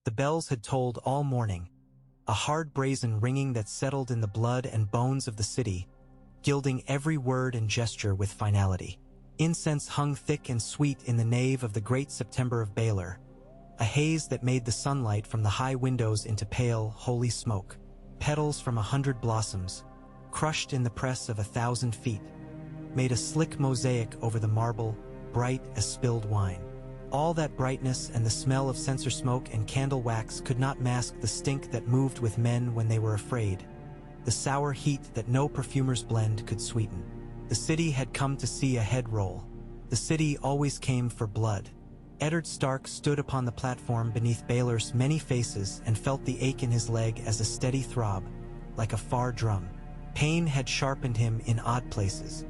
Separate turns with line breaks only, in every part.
The bells had tolled all morning, a hard brazen ringing that settled in the blood and bones of the city, gilding every word and gesture with finality. Incense hung thick and sweet in the nave of the great September of Baylor, a haze that made the sunlight from the high windows into pale, holy smoke. Petals from 100 blossoms, crushed in the press of 1,000 feet, made a slick mosaic over the marble, bright as spilled wine. All that brightness and the smell of censer smoke and candle wax could not mask the stink that moved with men when they were afraid, the sour heat that no perfumer's blend could sweeten. The city had come to see a head roll. The city always came for blood. Eddard Stark stood upon the platform beneath Baylor's many faces and felt the ache in his leg as a steady throb, like a far drum. Pain had sharpened him in odd places.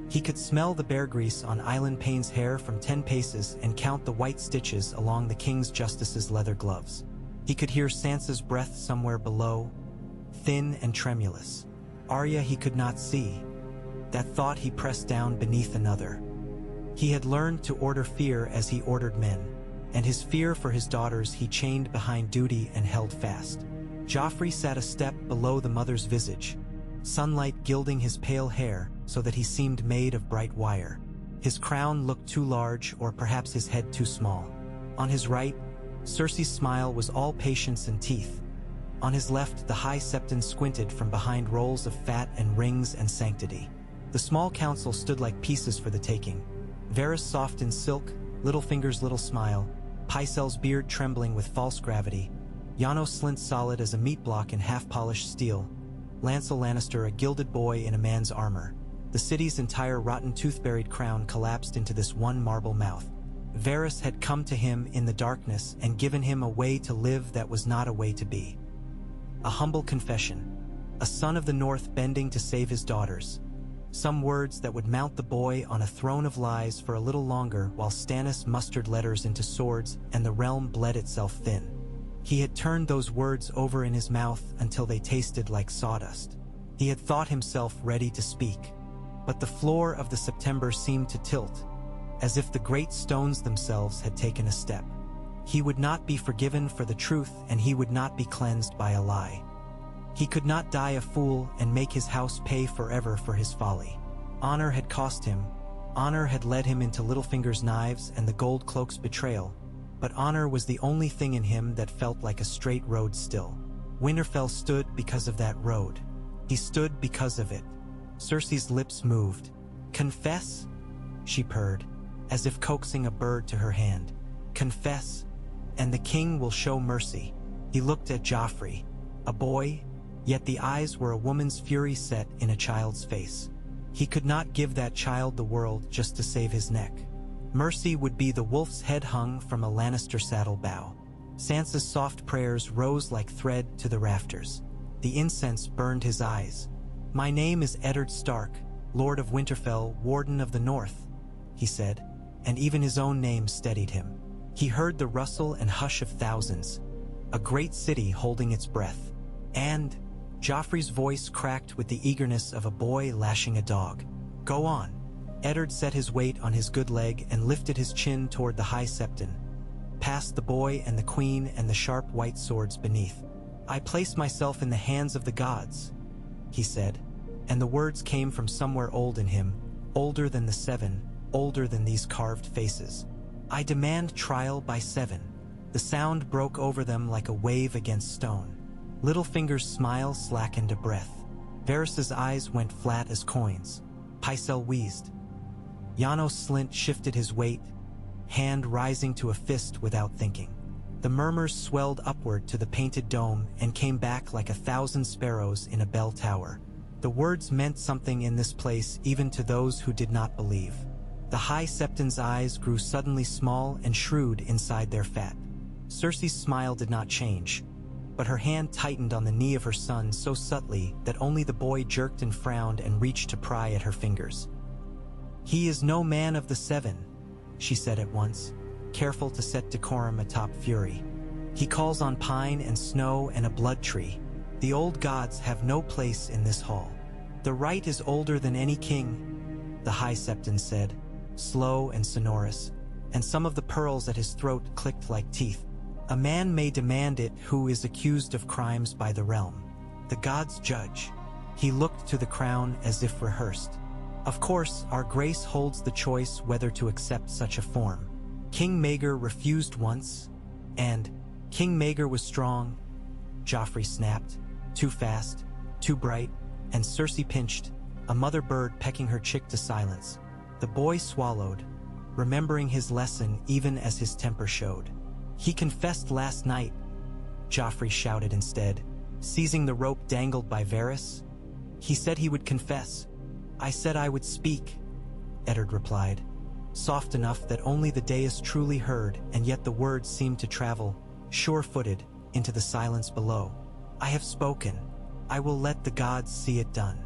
He could smell the bear grease on Island Payne's hair from 10 paces and count the white stitches along the King's Justice's leather gloves. He could hear Sansa's breath somewhere below, thin and tremulous. Arya he could not see. That thought he pressed down beneath another. He had learned to order fear as he ordered men, and his fear for his daughters he chained behind duty and held fast. Joffrey sat a step below the mother's visage, sunlight gilding his pale hair so that he seemed made of bright wire. His crown looked too large, or perhaps his head too small. On his right, Cersei's smile was all patience and teeth. On his left, the High Septon squinted from behind rolls of fat and rings and sanctity. The small council stood like pieces for the taking. Varys soft in silk, Littlefinger's little smile, Pycelle's beard trembling with false gravity, Yano Slint solid as a meat block in half-polished steel, Lancel Lannister a gilded boy in a man's armor. The city's entire rotten tooth-buried crown collapsed into this one marble mouth. Varys had come to him in the darkness and given him a way to live that was not a way to be. A humble confession. A son of the North bending to save his daughters. Some words that would mount the boy on a throne of lies for a little longer while Stannis mustered letters into swords and the realm bled itself thin. He had turned those words over in his mouth until they tasted like sawdust. He had thought himself ready to speak. But the floor of the September seemed to tilt, as if the great stones themselves had taken a step. He would not be forgiven for the truth, and he would not be cleansed by a lie. He could not die a fool and make his house pay forever for his folly. Honor had cost him. Honor had led him into Littlefinger's knives and the Gold Cloak's betrayal. But honor was the only thing in him that felt like a straight road still. Winterfell stood because of that road. He stood because of it. Cersei's lips moved. "Confess?" she purred, as if coaxing a bird to her hand. "Confess, and the king will show mercy." He looked at Joffrey, a boy, yet the eyes were a woman's fury set in a child's face. He could not give that child the world just to save his neck. Mercy would be the wolf's head hung from a Lannister saddle bow. Sansa's soft prayers rose like thread to the rafters. The incense burned his eyes. "My name is Eddard Stark, Lord of Winterfell, Warden of the North," he said, and even his own name steadied him. He heard the rustle and hush of thousands, a great city holding its breath. And Joffrey's voice cracked with the eagerness of a boy lashing a dog. "Go on." Eddard set his weight on his good leg and lifted his chin toward the High Septon, past the boy and the queen and the sharp white swords beneath. "I place myself in the hands of the gods," he said, and the words came from somewhere old in him, older than the seven, older than these carved faces. "I demand trial by 7. The sound broke over them like a wave against stone. Littlefinger's smile slackened a breath. Varys's eyes went flat as coins. Pycelle wheezed. Yano Slint shifted his weight, hand rising to a fist without thinking. The murmurs swelled upward to the painted dome and came back like 1,000 sparrows in a bell tower. The words meant something in this place even to those who did not believe. The High Septon's eyes grew suddenly small and shrewd inside their fat. Cersei's smile did not change, but her hand tightened on the knee of her son so subtly that only the boy jerked and frowned and reached to pry at her fingers. "He is no man of the 7, she said at once, careful to set decorum atop fury. "He calls on pine and snow and a blood tree. The old gods have no place in this hall. The right is older than any king," the High Septon said, slow and sonorous, and some of the pearls at his throat clicked like teeth. A man may demand it who is accused of crimes by the realm. The gods judge. He looked to the crown as if rehearsed. Of course, our grace holds the choice whether to accept such a form. King Maegor refused once, and King Maegor was strong. Joffrey snapped, too fast, too bright, and Cersei pinched, a mother bird pecking her chick to silence. The boy swallowed, remembering his lesson even as his temper showed. He confessed last night, Joffrey shouted instead, seizing the rope dangled by Varys. He said he would confess. I said I would speak, Eddard replied, soft enough that only the dais truly heard, and yet the words seemed to travel, sure-footed, into the silence below. I have spoken. I will let the gods see it done.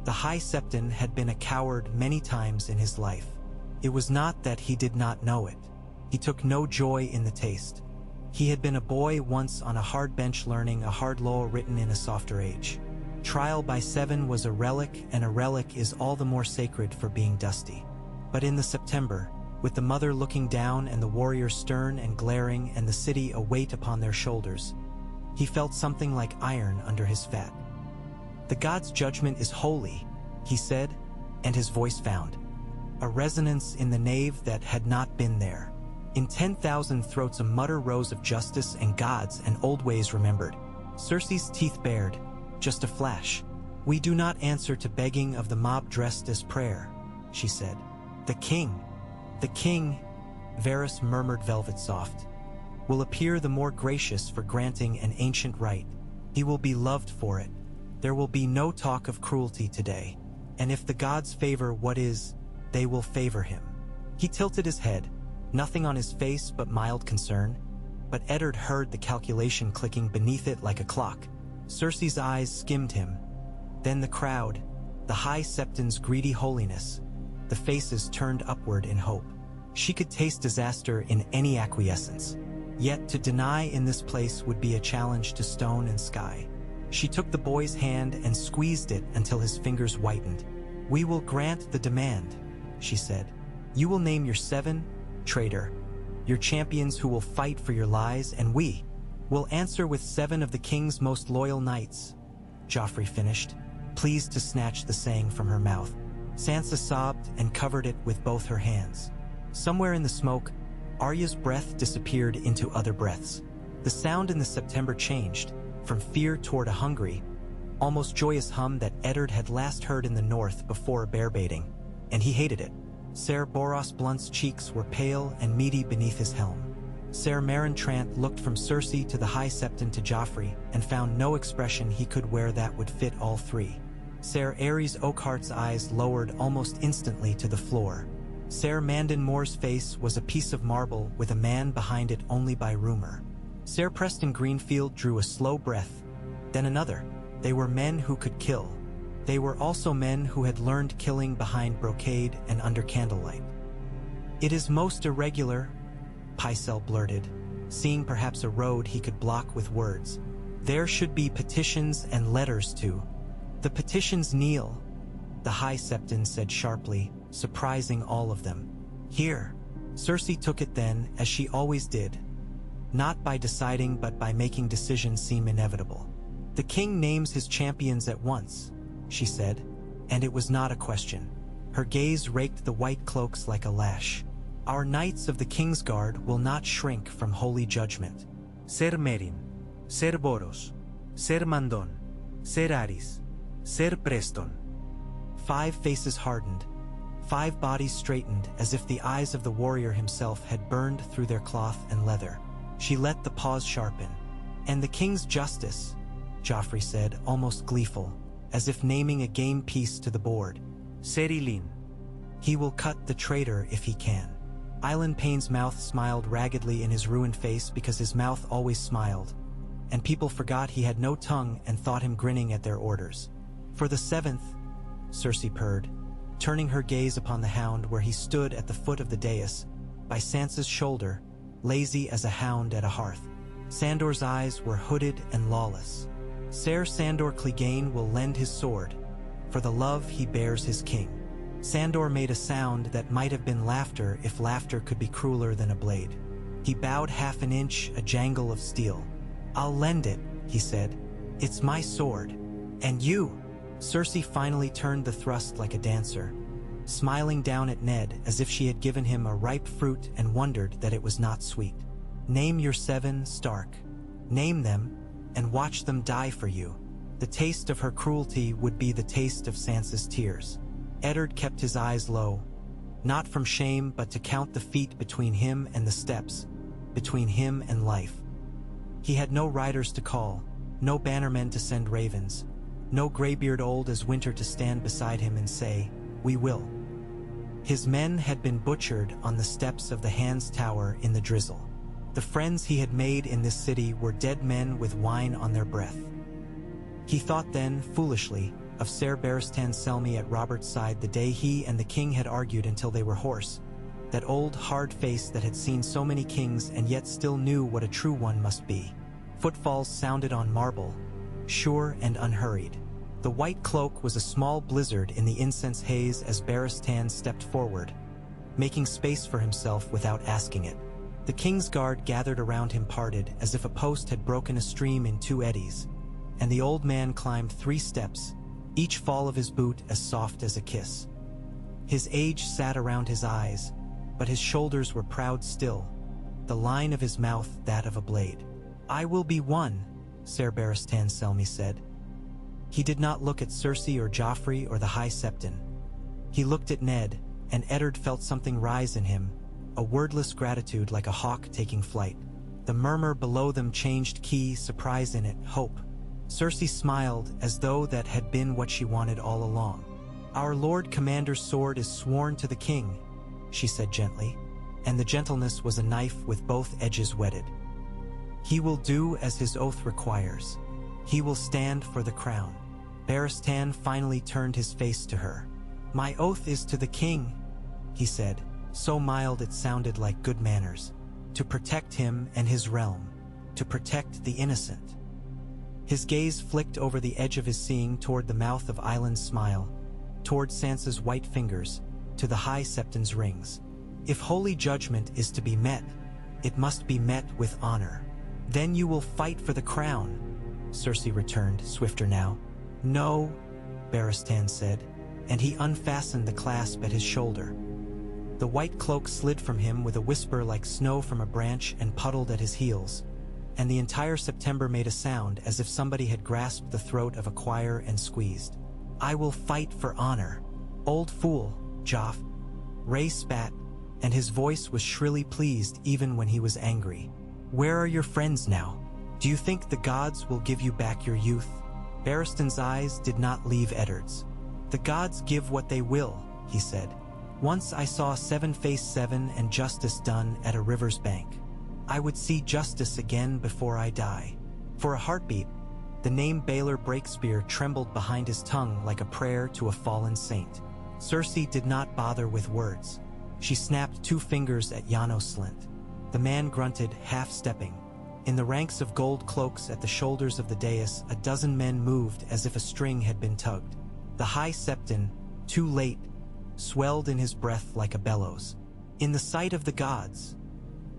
The High Septon had been a coward many times in his life. It was not that he did not know it. He took no joy in the taste. He had been a boy once on a hard bench learning a hard law written in a softer age. Trial by 7 was a relic, and a relic is all the more sacred for being dusty. But in the September, with the mother looking down and the warrior stern and glaring and the city a weight upon their shoulders, he felt something like iron under his fat. The god's judgment is holy, he said, and his voice found a resonance in the nave that had not been there. In 10,000 throats a mutter rose of justice and gods and old ways remembered. Cersei's teeth bared, just a flash. We do not answer to begging of the mob dressed as prayer, she said. The king, Varys murmured velvet soft, will appear the more gracious for granting an ancient right. He will be loved for it. There will be no talk of cruelty today, and if the gods favor what is, they will favor him. He tilted his head, nothing on his face but mild concern, but Eddard heard the calculation clicking beneath it like a clock. Cersei's eyes skimmed him, then the crowd, the High Septon's greedy holiness, the faces turned upward in hope. She could taste disaster in any acquiescence, yet to deny in this place would be a challenge to stone and sky. She took the boy's hand and squeezed it until his fingers whitened. We will grant the demand, she said. You will name your 7, traitor, your champions who will fight for your lies, and we will answer with 7 of the king's most loyal knights, Joffrey finished, pleased to snatch the saying from her mouth. Sansa sobbed and covered it with both her hands. Somewhere in the smoke, Arya's breath disappeared into other breaths. The sound in the September changed, from fear toward a hungry, almost joyous hum that Eddard had last heard in the north before a bear baiting, and he hated it. Ser Boros Blunt's cheeks were pale and meaty beneath his helm. Ser Meryn Trant looked from Cersei to the High Septon to Joffrey and found no expression he could wear that would fit all three. Ser Aerys Oakheart's eyes lowered almost instantly to the floor. Ser Mandon Moore's face was a piece of marble with a man behind it only by rumor. Ser Preston Greenfield drew a slow breath, then another. They were men who could kill. They were also men who had learned killing behind brocade and under candlelight. It is most irregular, Pycelle blurted, seeing perhaps a road he could block with words. There should be petitions and letters to. The petitions kneel, the High Septon said sharply, surprising all of them. Here. Cersei took it then, as she always did. Not by deciding but by making decisions seem inevitable. The king names his champions at once, she said, and it was not a question. Her gaze raked the white cloaks like a lash. Our knights of the Kingsguard will not shrink from holy judgment. Ser Meryn, Ser Boros, Ser Mandon, Ser Aerys, Ser Preston. 5 faces hardened, 5 bodies straightened as if the eyes of the warrior himself had burned through their cloth and leather. She let the pause sharpen. And the king's justice, Joffrey said, almost gleeful, as if naming a game piece to the board. Ser Ylene. He will cut the traitor if he can. Island Payne's mouth smiled raggedly in his ruined face because his mouth always smiled, and people forgot he had no tongue and thought him grinning at their orders. For the 7th, Cersei purred, turning her gaze upon the hound where he stood at the foot of the dais, by Sansa's shoulder, lazy as a hound at a hearth. Sandor's eyes were hooded and lawless. Ser Sandor Clegane will lend his sword, for the love he bears his king. Sandor made a sound that might have been laughter if laughter could be crueler than a blade. He bowed half an inch, a jangle of steel. "I'll lend it," he said. "It's my sword." "And you?" Cersei finally turned the thrust like a dancer, smiling down at Ned as if she had given him a ripe fruit and wondered that it was not sweet. "Name your 7, Stark. Name them, and watch them die for you." The taste of her cruelty would be the taste of Sansa's tears. Eddard kept his eyes low, not from shame but to count the feet between him and the steps, between him and life. He had no riders to call, no bannermen to send ravens, no graybeard old as winter to stand beside him and say, "We will." His men had been butchered on the steps of the Hand's Tower in the drizzle. The friends he had made in this city were dead men with wine on their breath. He thought then, foolishly, of Ser Barristan Selmy at Robert's side the day he and the king had argued until they were hoarse, that old, hard face that had seen so many kings and yet still knew what a true one must be. Footfalls sounded on marble, sure and unhurried. The white cloak was a small blizzard in the incense haze as Barristan stepped forward, making space for himself without asking it. The king's guard gathered around him parted as if a post had broken a stream in 2 eddies, and the old man climbed 3 steps, each fall of his boot as soft as a kiss. His age sat around his eyes, but his shoulders were proud still, the line of his mouth that of a blade. "I will be one," Ser Barristan Selmy said. He did not look at Cersei or Joffrey or the High Septon. He looked at Ned, and Eddard felt something rise in him, a wordless gratitude like a hawk taking flight. The murmur below them changed key, surprise in it, hope. Cersei smiled as though that had been what she wanted all along. "Our Lord Commander's sword is sworn to the king," she said gently, and the gentleness was a knife with both edges whetted. "He will do as his oath requires. He will stand for the crown." Barristan finally turned his face to her. "My oath is to the king," he said, so mild it sounded like good manners. "To protect him and his realm. To protect the innocent." His gaze flicked over the edge of his seeing toward the mouth of Island's smile, toward Sansa's white fingers, to the High Septon's rings. "If holy judgment is to be met, it must be met with honor." "Then you will fight for the crown," Cersei returned, swifter now. "No," Barristan said, and he unfastened the clasp at his shoulder. The white cloak slid from him with a whisper like snow from a branch and puddled at his heels, and the entire September made a sound as if somebody had grasped the throat of a choir and squeezed. "I will fight for honor." "Old fool, Joff." Ray spat, and his voice was shrilly pleased even when he was angry. "Where are your friends now? Do you think the gods will give you back your youth?" Barristan's eyes did not leave Eddard's. "The gods give what they will," he said. "Once I saw 7-faced 7 and justice done at a river's bank. I would see justice again before I die." For a heartbeat, the name Baelor Breakspear trembled behind his tongue like a prayer to a fallen saint. Cersei did not bother with words. She snapped 2 fingers at Janos Slint. The man grunted, half-stepping. In the ranks of gold cloaks at the shoulders of the dais, a dozen men moved as if a string had been tugged. The High Septon, too late, swelled in his breath like a bellows. "In the sight of the gods,"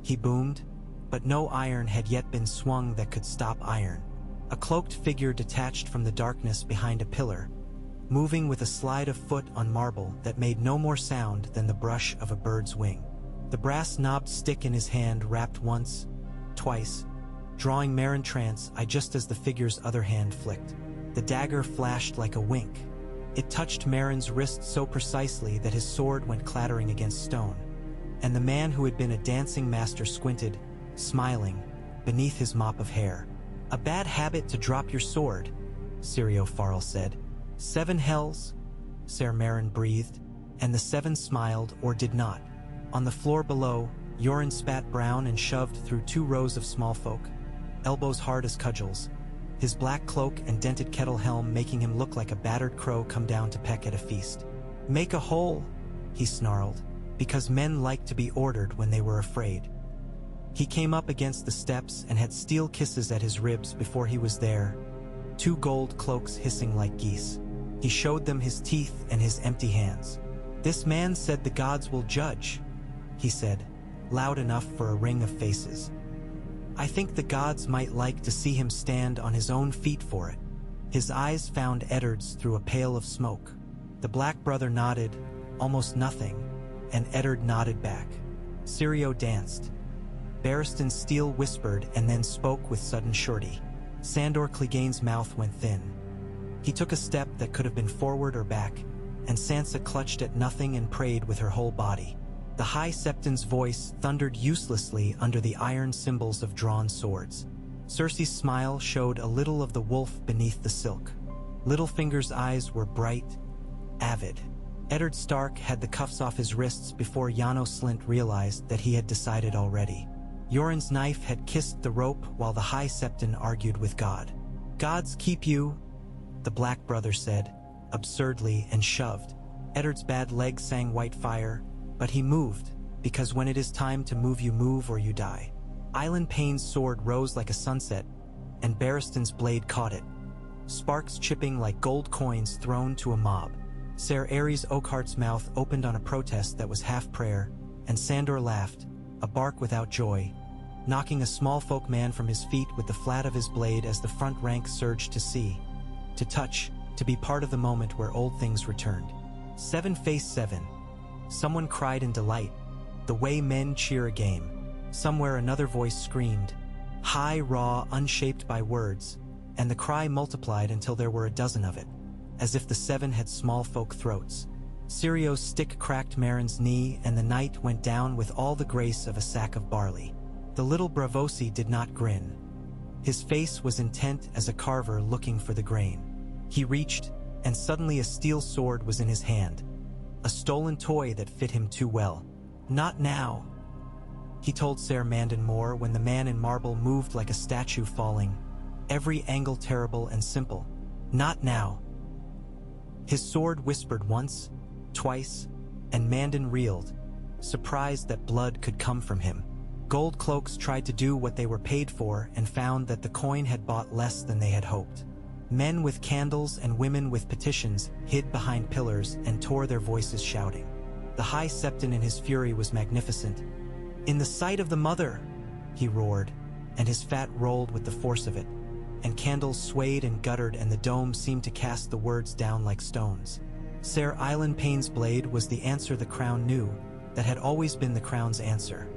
he boomed, but no iron had yet been swung that could stop iron. A cloaked figure detached from the darkness behind a pillar, moving with a slide of foot on marble that made no more sound than the brush of a bird's wing. The brass-knobbed stick in his hand rapped once, twice, drawing Meryn trance just as the figure's other hand flicked. The dagger flashed like a wink. It touched Meryn's wrist so precisely that his sword went clattering against stone, and the man who had been a dancing master squinted, smiling, beneath his mop of hair. "A bad habit to drop your sword," Syrio Farrell said. "7 hells," Ser Meryn breathed, and the 7 smiled or did not. On the floor below, Yoren spat brown and shoved through 2 rows of small folk, elbows hard as cudgels, his black cloak and dented kettle helm making him look like a battered crow come down to peck at a feast. "Make a hole," he snarled, because men liked to be ordered when they were afraid. He came up against the steps and had steel kisses at his ribs before he was there, 2 gold cloaks hissing like geese. He showed them his teeth and his empty hands. "This man said the gods will judge," he said, loud enough for a ring of faces. I think the gods might like to see him stand on his own feet for it. His eyes found Eddard's through a pail of smoke. The Black Brother nodded, almost nothing, and Eddard nodded back. Sirio danced. Barristan Steele whispered and then spoke with sudden surety. Sandor Clegane's mouth went thin. He took a step that could have been forward or back, and Sansa clutched at nothing and prayed with her whole body. The High Septon's voice thundered uselessly under the iron symbols of drawn swords. Cersei's smile showed a little of the wolf beneath the silk. Littlefinger's eyes were bright, avid. Eddard Stark had the cuffs off his wrists before Janos Slynt realized that he had decided already. Yoren's knife had kissed the rope while the High Septon argued with God. "Gods keep you," the Black Brother said, absurdly, and shoved. Eddard's bad leg sang white fire, but he moved, because when it is time to move or you die. Island Payne's sword rose like a sunset, and Barristan's blade caught it, sparks chipping like gold coins thrown to a mob. Ser Ares Oakheart's mouth opened on a protest that was half prayer, and Sandor laughed, a bark without joy, knocking a small folk man from his feet with the flat of his blade as the front rank surged to see, to touch, to be part of the moment where old things returned. 7 face 7. Someone cried in delight, the way men cheer a game. Somewhere another voice screamed, high, raw, unshaped by words, and the cry multiplied until there were a dozen of it, as if the 7 had small folk throats. Sirio's stick cracked Meryn's knee, and the knight went down with all the grace of a sack of barley. The little Bravosi did not grin. His face was intent as a carver looking for the grain. He reached, and suddenly a steel sword was in his hand, a stolen toy that fit him too well. "Not now," he told Ser Mandon Moore when the man in marble moved like a statue falling, every angle terrible and simple. "Not now." His sword whispered once, twice, and Mandon reeled, surprised that blood could come from him. Gold cloaks tried to do what they were paid for and found that the coin had bought less than they had hoped. Men with candles and women with petitions hid behind pillars and tore their voices shouting. The High Septon in his fury was magnificent. "In the sight of the Mother!" he roared, and his fat rolled with the force of it, and candles swayed and guttered, and the dome seemed to cast the words down like stones. Ser Island Payne's blade was the answer the crown knew, that had always been the crown's answer.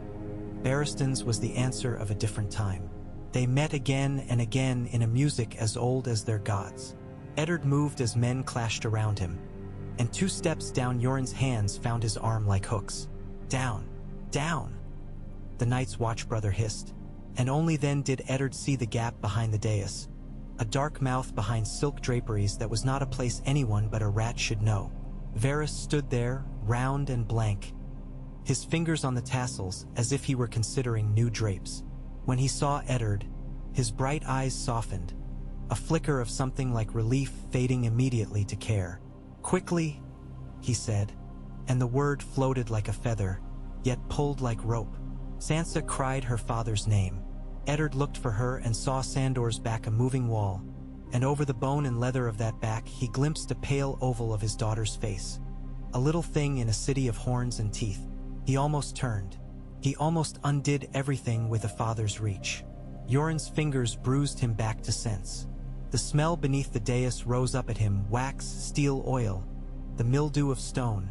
Barristan's was the answer of a different time. They met again and again in a music as old as their gods. Eddard moved as men clashed around him, and 2 steps down Yoren's hands found his arm like hooks. "Down, down," the knight's watchbrother hissed, and only then did Eddard see the gap behind the dais, a dark mouth behind silk draperies that was not a place anyone but a rat should know. Varys stood there, round and blank, his fingers on the tassels as if he were considering new drapes. When he saw Eddard, his bright eyes softened, a flicker of something like relief fading immediately to care. "Quickly," he said, and the word floated like a feather, yet pulled like rope. Sansa cried her father's name. Eddard looked for her and saw Sandor's back a moving wall, and over the bone and leather of that back he glimpsed a pale oval of his daughter's face. A little thing in a city of horns and teeth. He almost turned. He almost undid everything with a father's reach. Yoren's fingers bruised him back to sense. The smell beneath the dais rose up at him, wax, steel oil, the mildew of stone,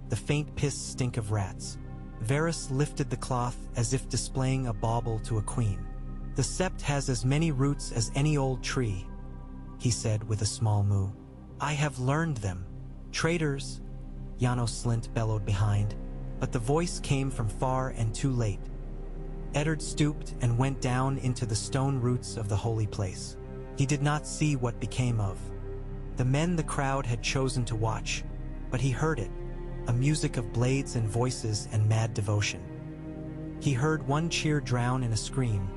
the faint piss stink of rats. Varys lifted the cloth as if displaying a bauble to a queen. "The Sept has as many roots as any old tree," he said with a small moo. "I have learned them." "Traitors," Janos Slynt bellowed behind, but the voice came from far and too late. Eddard stooped and went down into the stone roots of the holy place. He did not see what became of the men the crowd had chosen to watch, but he heard it, a music of blades and voices and mad devotion. He heard one cheer drown in a scream,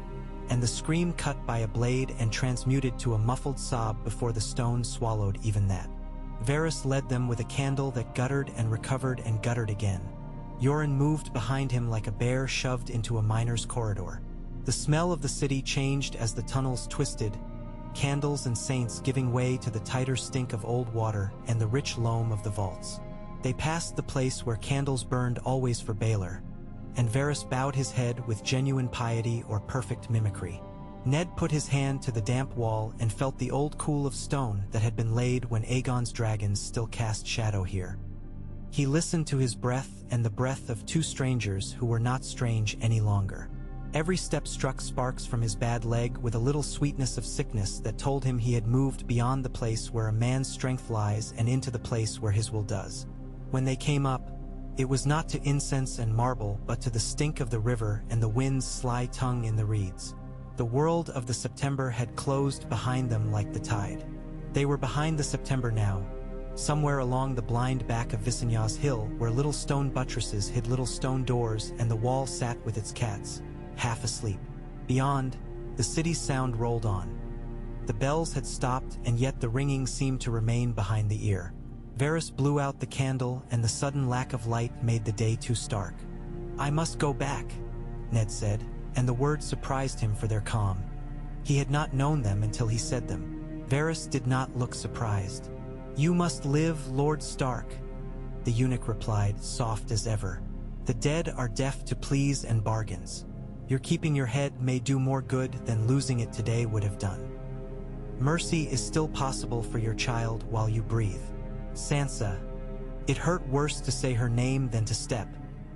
and the scream cut by a blade and transmuted to a muffled sob before the stone swallowed even that. Varys led them with a candle that guttered and guttered again. Yoren moved behind him like a bear shoved into a miner's corridor. The smell of the city changed as the tunnels twisted, candles and saints giving way to the tighter stink of old water and the rich loam of the vaults. They passed the place where candles burned always for Baelor, and Varys bowed his head with genuine piety or perfect mimicry. Ned put his hand to the damp wall and felt the old cool of stone that had been laid when Aegon's dragons still cast shadow here. He listened to his breath and the breath of two strangers who were not strange any longer. Every step struck sparks from his bad leg with a little sweetness of sickness that told him he had moved beyond the place where a man's strength lies and into the place where his will does. When they came up, it was not to incense and marble but to the stink of the river and the wind's sly tongue in the reeds. The world of the September had closed behind them like the tide. They were behind the September now, somewhere along the blind back of Visigna's hill where little stone buttresses hid little stone doors and the wall sat with its cats, half asleep. Beyond, the city's sound rolled on. The bells had stopped and yet the ringing seemed to remain behind the ear. Varys blew out the candle and the sudden lack of light made the day too stark. "I must go back," Ned said, and the words surprised him for their calm. He had not known them until he said them. Varys did not look surprised. "You must live, Lord Stark," the eunuch replied, soft as ever. "The dead are deaf to pleas and bargains. Your keeping your head may do more good than losing it today would have done. Mercy is still possible for your child while you breathe. Sansa." It hurt worse to say her name than to step.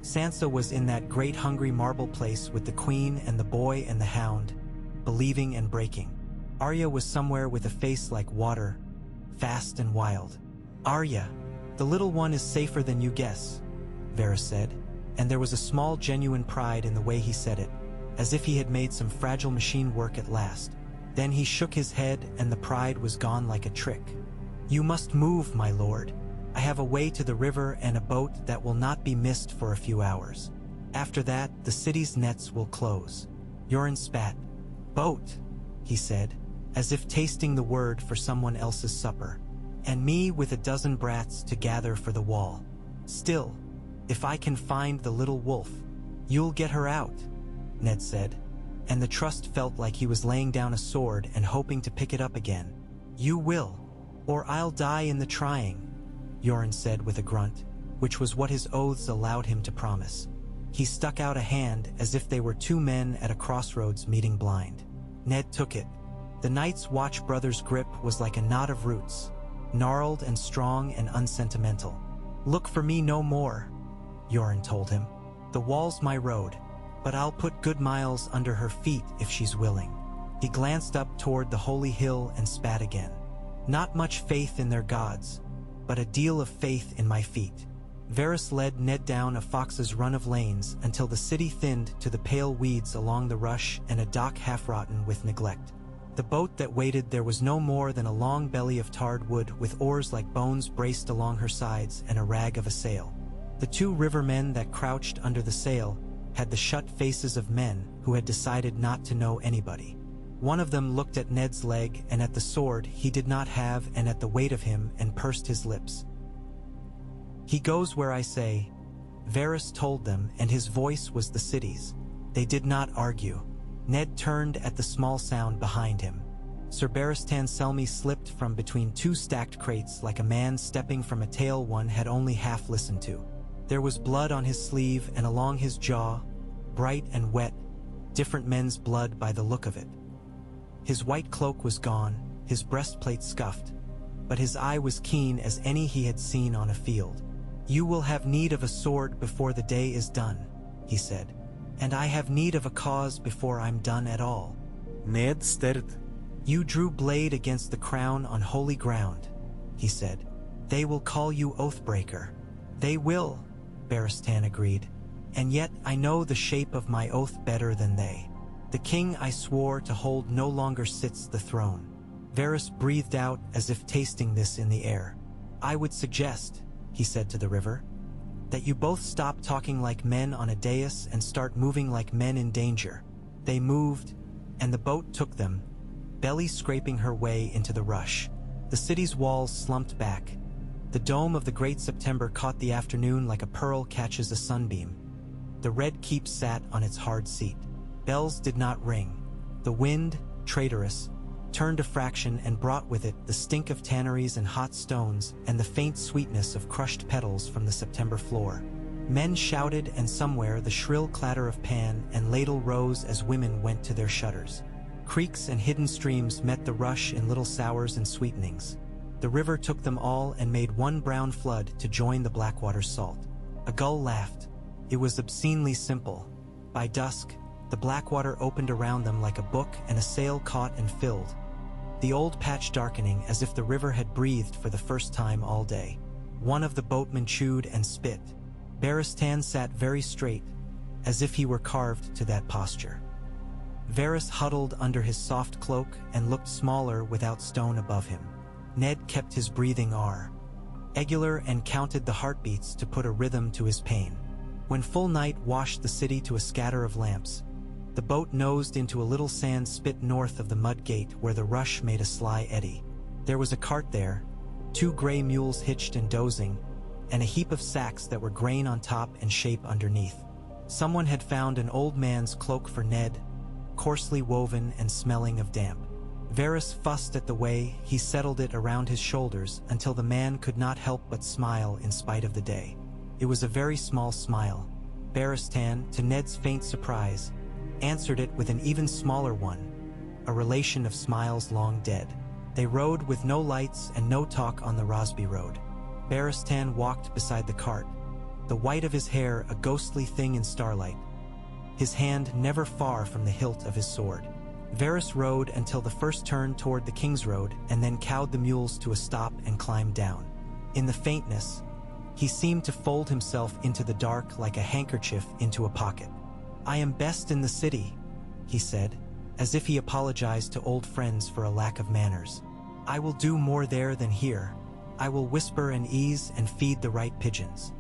Sansa was in that great hungry marble place with the queen and the boy and the hound, believing and breaking. Arya was somewhere with a face like water, fast and wild. "Arya, the little one is safer than you guess," Varys said, and there was a small genuine pride in the way he said it, as if he had made some fragile machine work at last. Then he shook his head and the pride was gone like a trick. "You must move, my lord. I have a way to the river and a boat that will not be missed for a few hours. After that, the city's nets will close." Yoren spat. "Boat," he said, as if tasting the word for someone else's supper. "And me with a dozen brats to gather for the wall. Still, if I can find the little wolf, you'll get her out," Ned said, and the trust felt like he was laying down a sword and hoping to pick it up again. "You will, or I'll die in the trying," Yoren said with a grunt, which was what his oaths allowed him to promise. He stuck out a hand as if they were two men at a crossroads meeting blind. Ned took it. The Night's Watch brother's grip was like a knot of roots, gnarled and strong and unsentimental. "Look for me no more," Yoren told him. "The wall's my road, but I'll put good miles under her feet if she's willing." He glanced up toward the holy hill and spat again. "Not much faith in their gods, but a deal of faith in my feet." Varys led Ned down a fox's run of lanes until the city thinned to the pale weeds along the rush and a dock half-rotten with neglect. The boat that waited there was no more than a long belly of tarred wood with oars like bones braced along her sides and a rag of a sail. The two rivermen that crouched under the sail had the shut faces of men who had decided not to know anybody. One of them looked at Ned's leg and at the sword he did not have and at the weight of him and pursed his lips. "He goes where I say," Varys told them, and his voice was the city's. They did not argue. Ned turned at the small sound behind him. Sir Barristan Selmy slipped from between two stacked crates like a man stepping from a tale one had only half listened to. There was blood on his sleeve and along his jaw, bright and wet, different men's blood by the look of it. His white cloak was gone, his breastplate scuffed, but his eye was keen as any he had seen on a field. "You will have need of a sword before the day is done," he said, "and I have need of a cause before I'm done at all."
Ned stared.
"You drew blade against the crown on holy ground," he said. "They will call you Oathbreaker." "They will," Barristan agreed, "and yet I know the shape of my oath better than they. The king I swore to hold no longer sits the throne." Varys breathed out as if tasting this in the air. "I would suggest," he said to the river, "that you both stop talking like men on a dais and start moving like men in danger." They moved, and the boat took them, belly scraping her way into the rush. The city's walls slumped back. The dome of the great September caught the afternoon like a pearl catches a sunbeam. The red keep sat on its hard seat. Bells did not ring. The wind, traitorous, turned a fraction and brought with it the stink of tanneries and hot stones and the faint sweetness of crushed petals from the September floor. Men shouted, and somewhere the shrill clatter of pan and ladle rose as women went to their shutters. Creeks and hidden streams met the rush in little sours and sweetenings. The river took them all and made one brown flood to join the Blackwater's salt. A gull laughed. It was obscenely simple. By dusk, the Blackwater opened around them like a book, and a sail caught and filled, the old patch darkening as if the river had breathed for the first time all day. One of the boatmen chewed and spit. Barristan sat very straight, as if he were carved to that posture. Varys huddled under his soft cloak and looked smaller without stone above him. Ned kept his breathing regular and counted the heartbeats to put a rhythm to his pain. When full night washed the city to a scatter of lamps, the boat nosed into a little sand spit north of the mud gate where the rush made a sly eddy. There was a cart there, 2 gray mules hitched and dozing, and a heap of sacks that were grain on top and shape underneath. Someone had found an old man's cloak for Ned, coarsely woven and smelling of damp. Varys fussed at the way he settled it around his shoulders until the man could not help but smile in spite of the day. It was a very small smile. Barristan, to Ned's faint surprise, answered it with an even smaller one, a relation of smiles long dead. They rode with no lights and no talk on the Rosby road. Barristan walked beside the cart, the white of his hair a ghostly thing in starlight, his hand never far from the hilt of his sword. Varys rode until the first turn toward the King's Road and then cowed the mules to a stop and climbed down. In the faintness, he seemed to fold himself into the dark like a handkerchief into a pocket. "I am best in the city," he said, as if he apologized to old friends for a lack of manners. "I will do more there than here. I will whisper and ease and feed the right pigeons."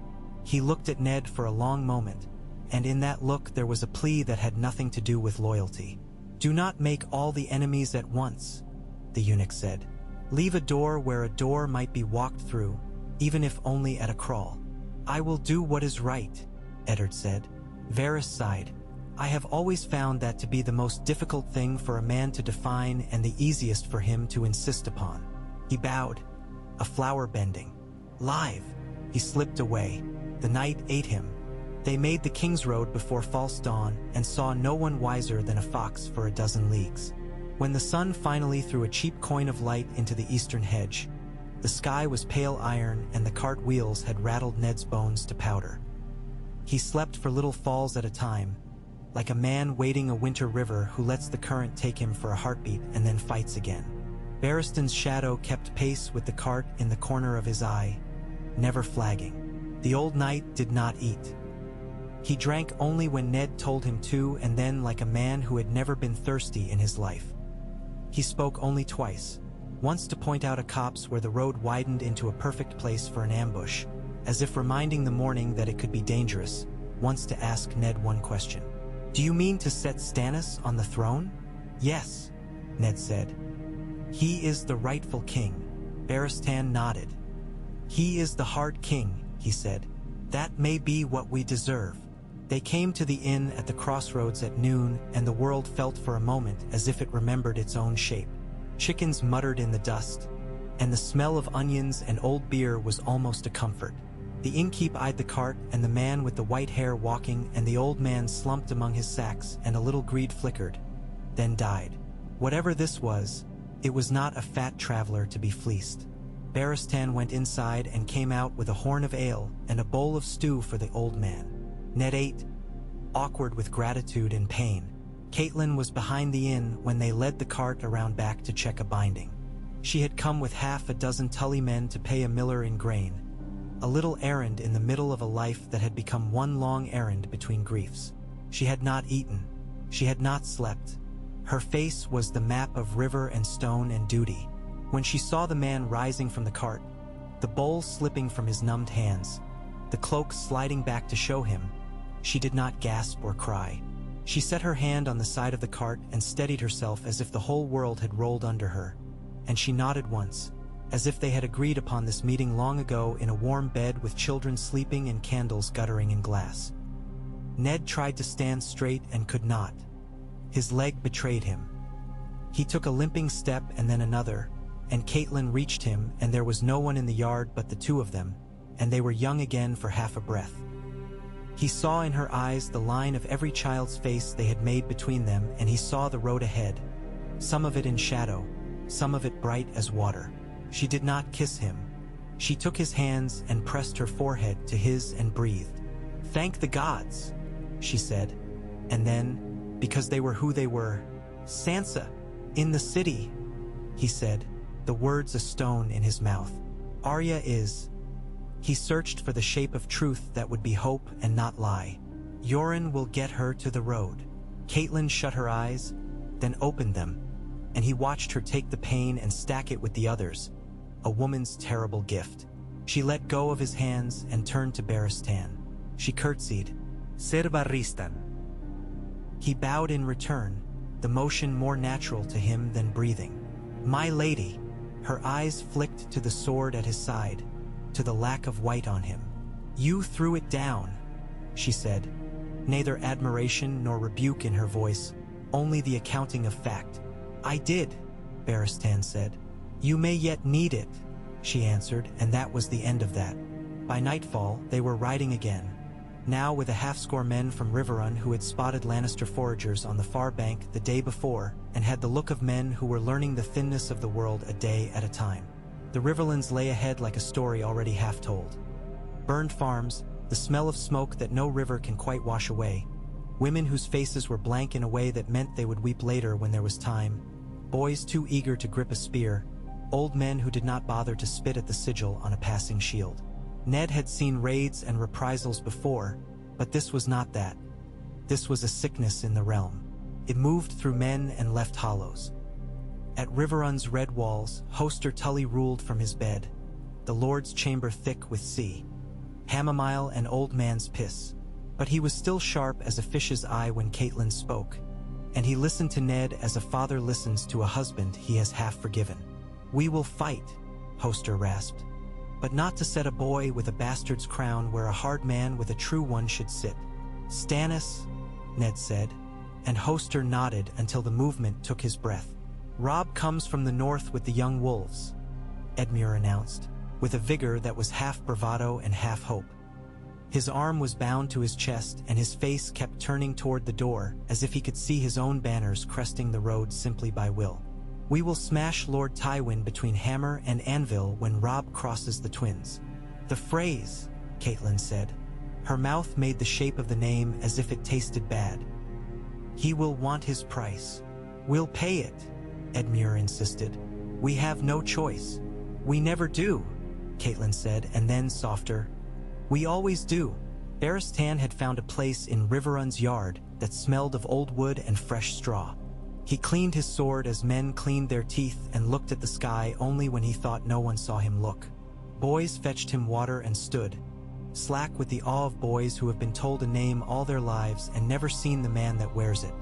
He looked at Ned for a long moment, and in that look there was a plea that had nothing to do with loyalty. "Do not make all the enemies at once," the eunuch said. "Leave a door where a door might be walked through, even if only at a crawl." "I will do what is right," Eddard said. Varys sighed. "I have always found that to be the most difficult thing for a man to define and the easiest for him to insist upon." He bowed. "A flower bending. Live." He slipped away. The night ate him. They made the King's Road before false dawn and saw no one wiser than a fox for a dozen leagues. When the sun finally threw a cheap coin of light into the eastern hedge, the sky was pale iron and the cart wheels had rattled Ned's bones to powder. He slept for little falls at a time, like a man wading a winter river who lets the current take him for a heartbeat and then fights again. Barristan's shadow kept pace with the cart in the corner of his eye, never flagging. The old knight did not eat. He drank only when Ned told him to, and then like a man who had never been thirsty in his life. He spoke only twice, once to point out a copse where the road widened into a perfect place for an ambush, as if reminding the morning that it could be dangerous, once to ask Ned one question. "Do you mean to set Stannis on the throne?" "Yes," Ned said. "He is the rightful king." Barristan nodded. "He is the hard king," he said. "That may be what we deserve." They came to the inn at the crossroads at noon, and the world felt for a moment as if it remembered its own shape. Chickens muttered in the dust, and the smell of onions and old beer was almost a comfort. The innkeep eyed the cart and the man with the white hair walking, and the old man slumped among his sacks, and a little greed flickered, then died. Whatever this was, it was not a fat traveler to be fleeced. Barristan went inside and came out with a horn of ale and a bowl of stew for the old man. Ned ate, awkward with gratitude and pain. Catelyn was behind the inn when they led the cart around back to check a binding. She had come with half a dozen Tully men to pay a miller in grain, a little errand in the middle of a life that had become one long errand between griefs. She had not eaten. She had not slept. Her face was the map of river and stone and duty. When she saw the man rising from the cart, the bowl slipping from his numbed hands, the cloak sliding back to show him, she did not gasp or cry. She set her hand on the side of the cart and steadied herself as if the whole world had rolled under her, and she nodded once, as if they had agreed upon this meeting long ago in a warm bed with children sleeping and candles guttering in glass. Ned tried to stand straight and could not. His leg betrayed him. He took a limping step and then another, and Catelyn reached him, and there was no one in the yard but the two of them, and they were young again for half a breath. He saw in her eyes the line of every child's face they had made between them, and he saw the road ahead, some of it in shadow, some of it bright as water. She did not kiss him. She took his hands and pressed her forehead to his and breathed. "Thank the gods," she said. And then, because they were who they were, "Sansa, in the city," he said, the words a stone in his mouth. "Arya is." He searched for the shape of truth that would be hope and not lie. "Yoren will get her to the road." Catelyn shut her eyes, then opened them, and he watched her take the pain and stack it with the others, a woman's terrible gift. She let go of his hands and turned to Barristan. She curtsied. "Ser Barristan." He bowed in return, the motion more natural to him than breathing. "My lady." Her eyes flicked to the sword at his side, to the lack of white on him. "You threw it down," she said, neither admiration nor rebuke in her voice, only the accounting of fact. "I did," Barristan said. "You may yet need it," she answered, and that was the end of that. By nightfall, they were riding again, now with a half-score men from Riverrun who had spotted Lannister foragers on the far bank the day before and had the look of men who were learning the thinness of the world a day at a time. The Riverlands lay ahead like a story already half told. Burned farms, the smell of smoke that no river can quite wash away, women whose faces were blank in a way that meant they would weep later when there was time, boys too eager to grip a spear, old men who did not bother to spit at the sigil on a passing shield. Ned had seen raids and reprisals before, but this was not that. This was a sickness in the realm. It moved through men and left hollows. At Riverrun's red walls, Hoster Tully ruled from his bed, the Lord's chamber thick with sea, chamomile and old man's piss. But he was still sharp as a fish's eye when Catelyn spoke, and he listened to Ned as a father listens to a husband he has half forgiven. "We will fight," Hoster rasped, "but not to set a boy with a bastard's crown where a hard man with a true one should sit." "Stannis," Ned said, and Hoster nodded until the movement took his breath. "Robb comes from the north with the young wolves," Edmure announced, with a vigor that was half bravado and half hope. His arm was bound to his chest and his face kept turning toward the door as if he could see his own banners cresting the road simply by will. "We will smash Lord Tywin between hammer and anvil when Robb crosses the twins." "The phrase," Catelyn said. Her mouth made the shape of the name as if it tasted bad. "He will want his price." "We'll pay it," Edmure insisted. "We have no choice." "We never do," Catelyn said, and then softer, "We always do." Barristan had found a place in Riverrun's yard that smelled of old wood and fresh straw. He cleaned his sword as men cleaned their teeth and looked at the sky only when he thought no one saw him look. Boys fetched him water and stood, slack with the awe of boys who have been told a name all their lives and never seen the man that wears it.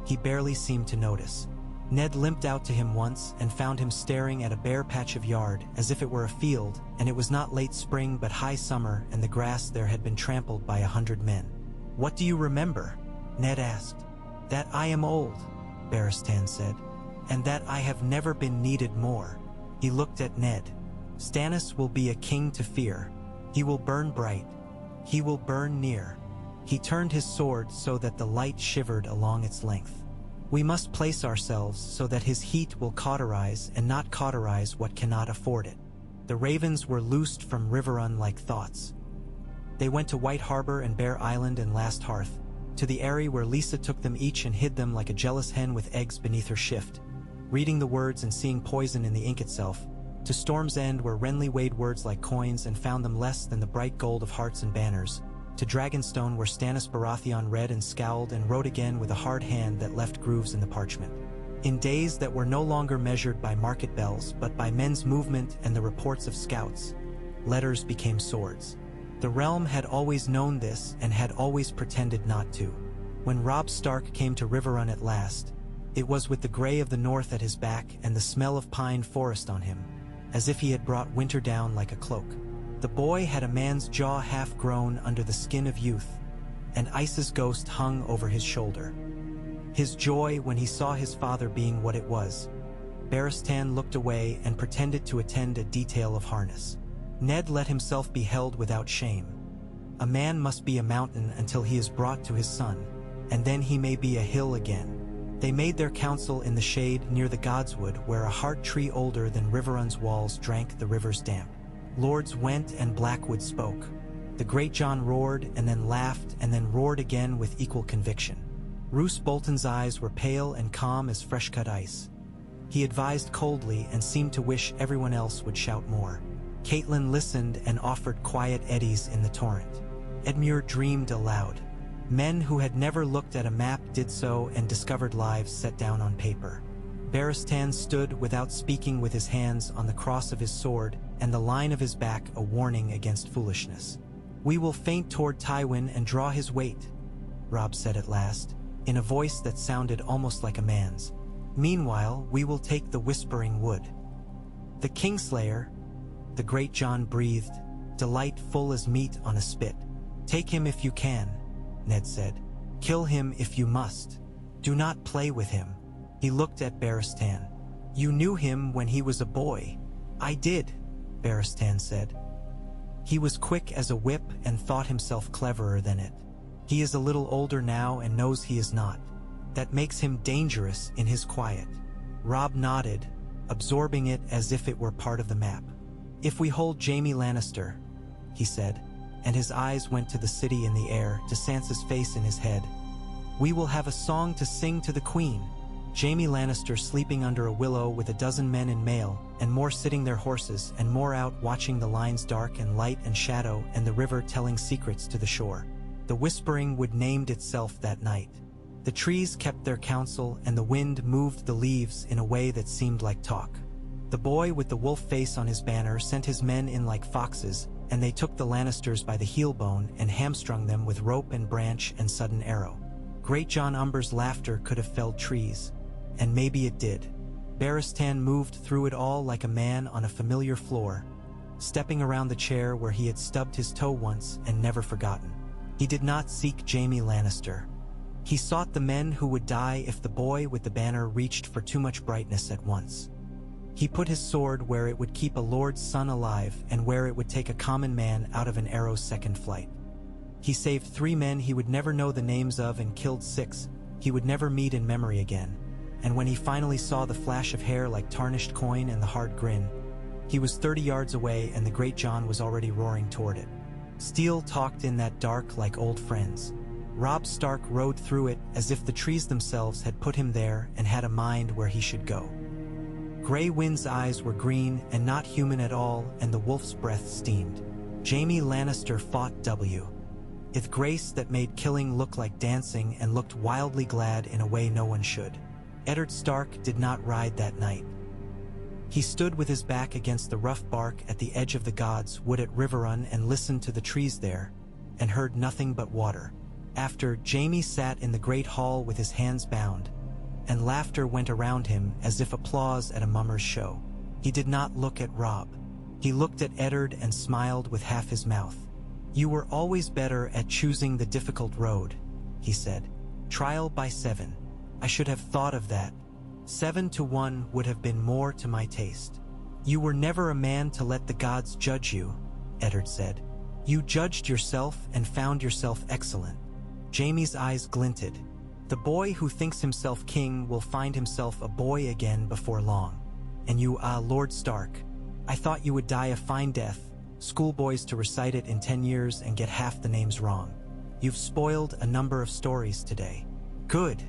He barely seemed to notice. Ned limped out to him once and found him staring at a bare patch of yard as if it were a field, and it was not late spring but high summer, and the grass there had been trampled by 100 men. "What do you remember?" Ned asked. "That I am old," Barristan said, "and that I have never been needed more." He looked at Ned. "Stannis will be a king to fear. He will burn bright. He will burn near." He turned his sword so that the light shivered along its length. "We must place ourselves so that his heat will cauterize and not cauterize what cannot afford it." The ravens were loosed from Riverrun like thoughts. They went to White Harbor and Bear Island and Last Hearth, to the eyrie where Lisa took them each and hid them like a jealous hen with eggs beneath her shift, reading the words and seeing poison in the ink itself, to Storm's End where Renly weighed words like coins and found them less than the bright gold of hearts and banners, to Dragonstone where Stannis Baratheon read and scowled and wrote again with a hard hand that left grooves in the parchment. In days that were no longer measured by market bells but by men's movement and the reports of scouts, letters became swords. The realm had always known this and had always pretended not to. When Robb Stark came to Riverrun at last, it was with the gray of the north at his back and the smell of pine forest on him, as if he had brought winter down like a cloak. The boy had a man's jaw half grown under the skin of youth, and Ice's ghost hung over his shoulder. His joy when he saw his father being what it was. Barristan looked away and pretended to attend a detail of harness. Ned let himself be held without shame. A man must be a mountain until he is brought to his son, and then he may be a hill again. They made their council in the shade near the godswood, where a hard tree older than Riverrun's walls drank the river's damp. Lords went and Blackwood spoke. The great John roared and then laughed and then roared again with equal conviction. Roose Bolton's eyes were pale and calm as fresh-cut ice. He advised coldly and seemed to wish everyone else would shout more. Caitlin listened and offered quiet eddies in the torrent. Edmure dreamed aloud. Men who had never looked at a map did so and discovered lives set down on paper. Barristan stood without speaking with his hands on the cross of his sword and the line of his back a warning against foolishness. "We will feint toward Tywin and draw his weight," Robb said at last, in a voice that sounded almost like a man's. "Meanwhile, we will take the Whispering Wood." "The Kingslayer," the great John breathed, delight full as meat on a spit. "Take him if you can," Ned said. "Kill him if you must. Do not play with him." He looked at Barristan. "You knew him when he was a boy." "I did," Barristan said. He was quick as a whip and thought himself cleverer than it. "He is a little older now and knows he is not. That makes him dangerous in his quiet." Robb nodded, absorbing it as if it were part of the map. "If we hold Jaime Lannister," he said, and his eyes went to the city in the air, to Sansa's face in his head, "we will have a song to sing to the Queen." Jaime Lannister sleeping under a willow with a dozen men in mail, and more sitting their horses, and more out watching the lines dark and light and shadow, and the river telling secrets to the shore. The Whispering Wood named itself that night. The trees kept their counsel, and the wind moved the leaves in a way that seemed like talk. The boy with the wolf face on his banner sent his men in like foxes, and they took the Lannisters by the heel bone and hamstrung them with rope and branch and sudden arrow. Great John Umber's laughter could have felled trees. And maybe it did. Barristan moved through it all like a man on a familiar floor, stepping around the chair where he had stubbed his toe once and never forgotten. He did not seek Jaime Lannister. He sought the men who would die if the boy with the banner reached for too much brightness at once. He put his sword where it would keep a lord's son alive and where it would take a common man out of an arrow's second flight. He saved 3 men he would never know the names of and killed 6 he would never meet in memory again. And when he finally saw the flash of hair like tarnished coin and the hard grin, he was 30 yards away and the great John was already roaring toward it. Steel talked in that dark like old friends. Robb Stark rode through it as if the trees themselves had put him there and had a mind where he should go. Grey Wind's eyes were green and not human at all, and the wolf's breath steamed. Jaime Lannister fought with grace that made killing look like dancing and looked wildly glad in a way no one should. Eddard Stark did not ride that night. He stood with his back against the rough bark at the edge of the gods' wood at Riverrun and listened to the trees there, and heard nothing but water. After, Jaime sat in the great hall with his hands bound, and laughter went around him as if applause at a mummer's show. He did not look at Robb. He looked at Eddard and smiled with half his mouth. "You were always better at choosing the difficult road," he said. "Trial by 7. I should have thought of that. 7 to 1 would have been more to my taste." "You were never a man to let the gods judge you," Eddard said. "You judged yourself and found yourself excellent." Jaime's eyes glinted. "The boy who thinks himself king will find himself a boy again before long. And you, Lord Stark, I thought you would die a fine death, schoolboys to recite it in 10 years and get half the names wrong. You've spoiled a number of stories today." "Good,"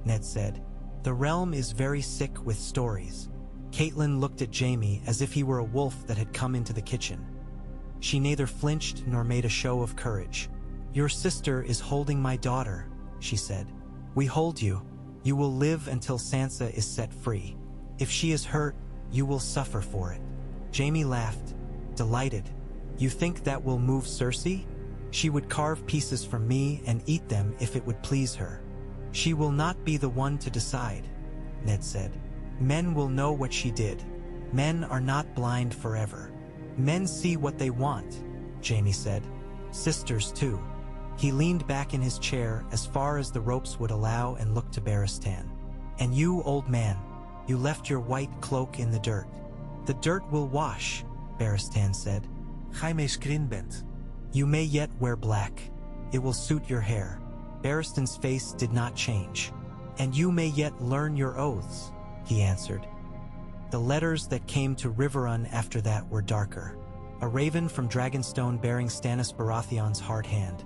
Ned said. "The realm is very sick with stories." Caitlin looked at Jaime as if he were a wolf that had come into the kitchen. She neither flinched nor made a show of courage. "Your sister is holding my daughter," she said. "We hold you. You will live until Sansa is set free. If she is hurt, you will suffer for it." Jaime laughed, delighted. "You think that will move Cersei? She would carve pieces from me and eat them if it would please her." "She will not be the one to decide," Ned said. "Men will know what she did. Men are not blind forever. Men see what they want," Jaime said. "Sisters too." He leaned back in his chair as far as the ropes would allow and looked to Barristan. "And you, old man, you left your white cloak in the dirt." "The dirt will wash," Barristan said.
Jaime Scrinbent.
You may yet wear black. It will suit your hair. Barristan's face did not change. And you may yet learn your oaths, he answered. The letters that came to Riverrun after that were darker. A raven from Dragonstone bearing Stannis Baratheon's hard hand,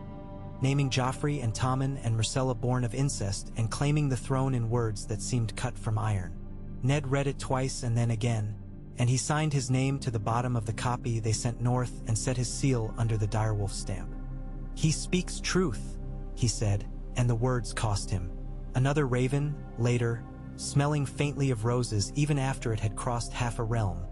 naming Joffrey and Tommen and Myrcella born of incest and claiming the throne in words that seemed cut from iron. Ned read it twice and then again, and he signed his name to the bottom of the copy they sent north and set his seal under the direwolf stamp. He speaks truth, he said, and the words cost him. Another raven, later, smelling faintly of roses even after it had crossed half a realm.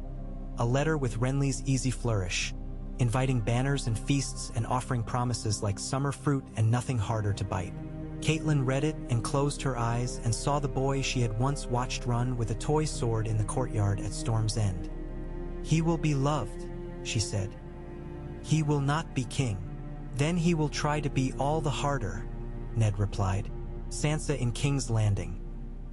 A letter with Renly's easy flourish, inviting banners and feasts and offering promises like summer fruit and nothing harder to bite. Catelyn read it and closed her eyes and saw the boy she had once watched run with a toy sword in the courtyard at Storm's End. He will be loved, she said. He will not be king. Then he will try to be all the harder, Ned replied. Sansa in King's Landing.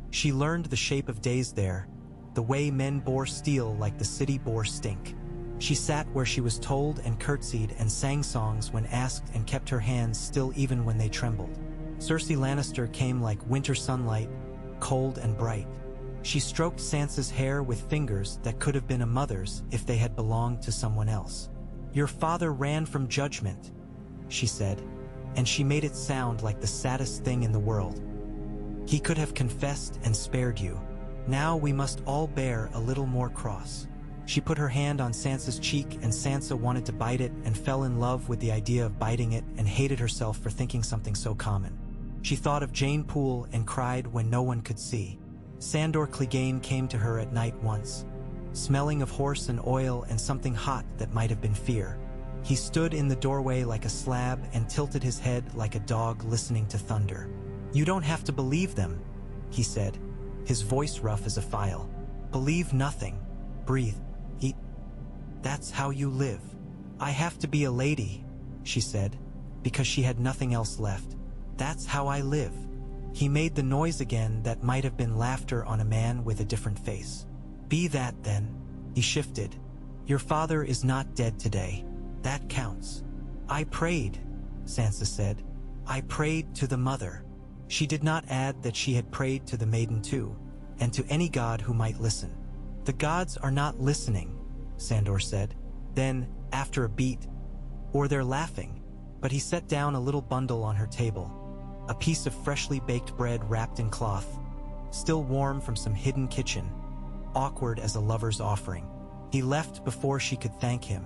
She learned the shape of days there, the way men bore steel like the city bore stink. She sat where she was told and curtsied and sang songs when asked and kept her hands still even when they trembled. Cersei Lannister came like winter sunlight, cold and bright. She stroked Sansa's hair with fingers that could have been a mother's if they had belonged to someone else. Your father ran from judgment, she said, and she made it sound like the saddest thing in the world. He could have confessed and spared you. Now we must all bear a little more cross. She put her hand on Sansa's cheek and Sansa wanted to bite it and fell in love with the idea of biting it and hated herself for thinking something so common. She thought of Jane Poole and cried when no one could see. Sandor Clegane came to her at night once, smelling of horse and oil and something hot that might have been fear. He stood in the doorway like a slab and tilted his head like a dog listening to thunder. You don't have to believe them, he said, his voice rough as a file. Believe nothing. Breathe. Eat. That's how you live. I have to be a lady, she said, because she had nothing else left. That's how I live. He made the noise again that might have been laughter on a man with a different face. Be that then. He shifted. Your father is not dead today. That counts. I prayed, Sansa said. I prayed to the mother. She did not add that she had prayed to the maiden too, and to any god who might listen. The gods are not listening, Sandor said. Then, after a beat, or they're laughing. But he set down a little bundle on her table, a piece of freshly baked bread wrapped in cloth, still warm from some hidden kitchen, awkward as a lover's offering. He left before she could thank him.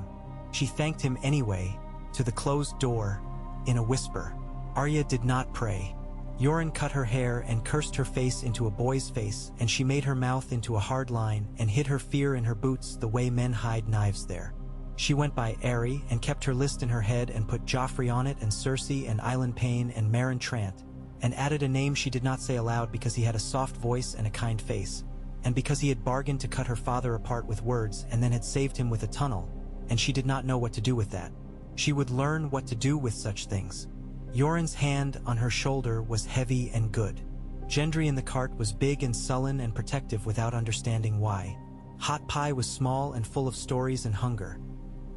She thanked him anyway, to the closed door, in a whisper. Arya did not pray. Yoren cut her hair and cursed her face into a boy's face, and she made her mouth into a hard line and hid her fear in her boots the way men hide knives there. She went by Aerie and kept her list in her head and put Joffrey on it and Cersei and Island Payne and Meryn Trant, and added a name she did not say aloud because he had a soft voice and a kind face, and because he had bargained to cut her father apart with words and then had saved him with a tunnel, and she did not know what to do with that. She would learn what to do with such things. Yoren's hand on her shoulder was heavy and good. Gendry in the cart was big and sullen and protective without understanding why. Hot Pie was small and full of stories and hunger.